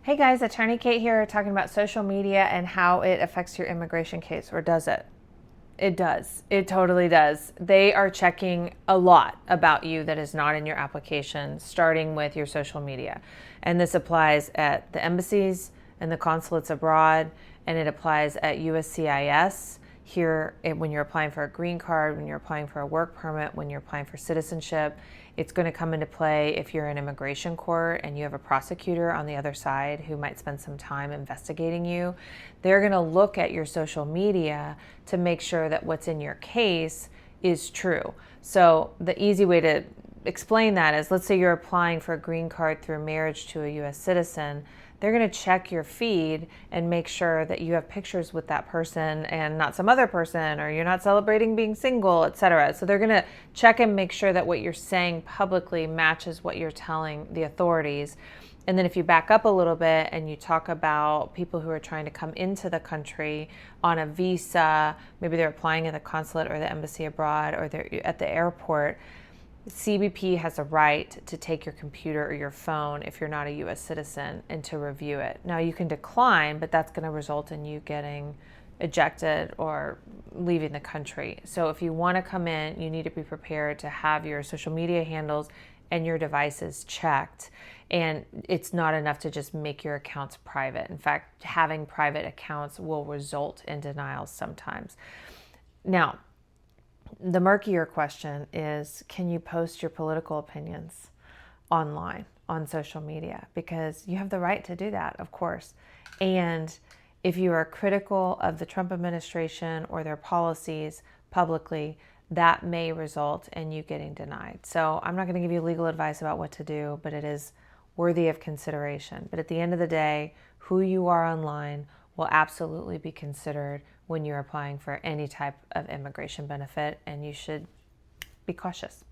Hey guys, Attorney Kate here talking about social media and how it affects your immigration case, or does it? It does. It totally does. They are checking a lot about you that is not in your application, starting with your social media. And this applies at the embassies and the consulates abroad, and it applies at USCIS here when you're applying for a green card, when you're applying for a work permit, when you're applying for citizenship. It's going to come into play if you're in immigration court and you have a prosecutor on the other side who might spend some time investigating you. They're going to look at your social media to make sure that what's in your case is true. So the easy way to explain that is, let's say you're applying for a green card through marriage to a US citizen. They're going to check your feed and make sure that you have pictures with that person and not some other person, or you're not celebrating being single, etc. So they're going to check and make sure that what you're saying publicly matches what you're telling the authorities. And then if you back up a little bit and you talk about people who are trying to come into the country on a visa, maybe they're applying at the consulate or the embassy abroad, or they're at the airport, CBP has a right to take your computer or your phone if you're not a US citizen and to review it. Now you can decline, but that's going to result in you getting ejected or leaving the country. So if you want to come in, you need to be prepared to have your social media handles and your devices checked. And it's not enough to just make your accounts private. In fact, having private accounts will result in denials sometimes. Now, the murkier question is, can you post your political opinions online, on social media? Because you have the right to do that, of course. And if you are critical of the Trump administration or their policies publicly, that may result in you getting denied. So I'm not going to give you legal advice about what to do, but it is worthy of consideration. But at the end of the day, who you are online will absolutely be considered when you're applying for any type of immigration benefit, and you should be cautious.